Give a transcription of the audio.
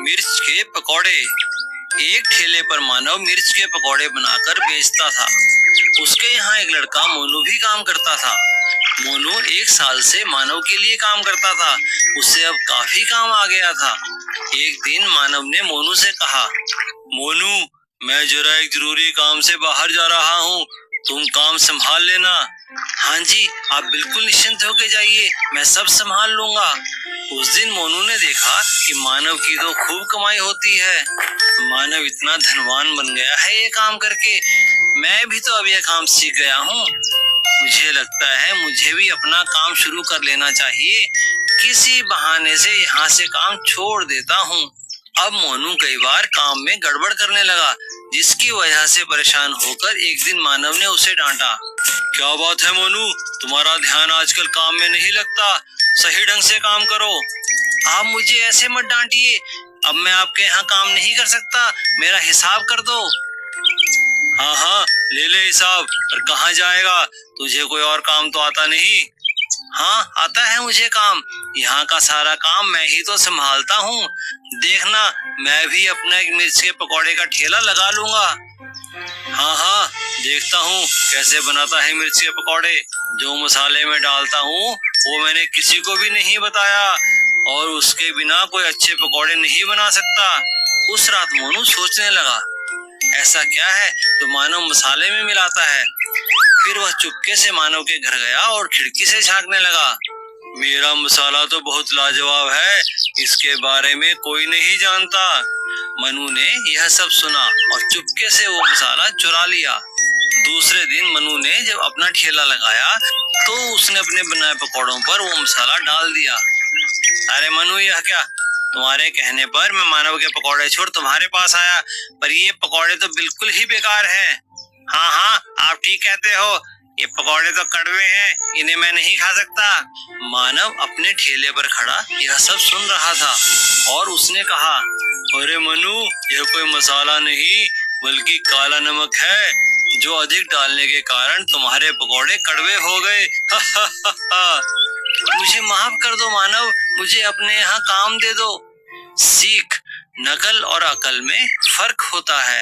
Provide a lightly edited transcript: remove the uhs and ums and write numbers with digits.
मिर्च के पकौड़े। एक ठेले पर मानव मिर्च के पकौड़े बनाकर बेचता था। उसके यहाँ एक लड़का मोनू भी काम करता था। मोनू 1 साल से मानव के लिए काम करता था। उससे अब काफी काम आ गया था। एक दिन मानव ने मोनू से कहा, मोनू, मैं जरा एक जरूरी काम से बाहर जा रहा हूँ, तुम काम संभाल लेना। हाँ जी, आप बिल्कुल निश्चिंत होके जाइए, मैं सब संभाल लूंगा। उस दिन मोनू ने देखा कि मानव की तो खूब कमाई होती है। मानव इतना धनवान बन गया है ये काम करके। मैं भी तो अब यह काम सीख गया हूँ। मुझे लगता है मुझे भी अपना काम शुरू कर लेना चाहिए। किसी बहाने से यहाँ से काम छोड़ देता हूँ। अब मोनू कई बार काम में गड़बड़ करने लगा, जिसकी वजह से परेशान होकर एक दिन मानव ने उसे डांटा। क्या बात है मोनू, तुम्हारा ध्यान आजकल काम में नहीं लगता, सही ढंग से काम करो। आप मुझे ऐसे मत डांटिए, अब मैं आपके यहाँ काम नहीं कर सकता, मेरा हिसाब कर दो। हाँ हाँ, ले ले हिसाब, पर कहाँ जाएगा, तुझे कोई और काम तो आता नहीं? हाँ, आता है मुझे काम, यहाँ का सारा काम मैं ही तो संभालता हूँ। देखना, मैं भी अपना एक मिर्च के पकौड़े का ठेला लगा लूंगा। हाँ हाँ, देखता हूँ कैसे बनाता है मिर्च के पकौड़े। जो मसाले में डालता हूँ वो मैंने किसी को भी नहीं बताया, और उसके बिना कोई अच्छे पकौड़े नहीं बना सकता। उस रात मोनू सोचने लगा, ऐसा क्या है तो मानव मसाले में मिलाता है। फिर वह चुपके से मानव के घर गया और खिड़की से झांकने लगा। मेरा मसाला तो बहुत लाजवाब है, इसके बारे में कोई नहीं जानता। मनु ने यह सब सुना और चुपके से वो मसाला चुरा लिया। दूसरे दिन मनु ने जब अपना ठेला लगाया तो उसने अपने बनाए पकौड़ों पर वो मसाला डाल दिया। अरे मनु, यह क्या? तुम्हारे कहने पर मैं मानव के पकौड़े छोड़ तुम्हारे पास आया, पर ये पकौड़े तो बिल्कुल ही बेकार हैं। हाँ हाँ, आप ठीक कहते हो, ये पकौड़े तो कड़वे हैं, इन्हें मैं नहीं खा सकता। मानव अपने ठेले पर खड़ा यह सब सुन रहा था और उसने कहा, अरे मनु, यह कोई मसाला नहीं बल्कि काला नमक है, जो अधिक डालने के कारण तुम्हारे पकौड़े कड़वे हो गए। मुझे माफ कर दो मानव, मुझे अपने यहाँ काम दे दो। सीख, नकल और अकल में फर्क होता है।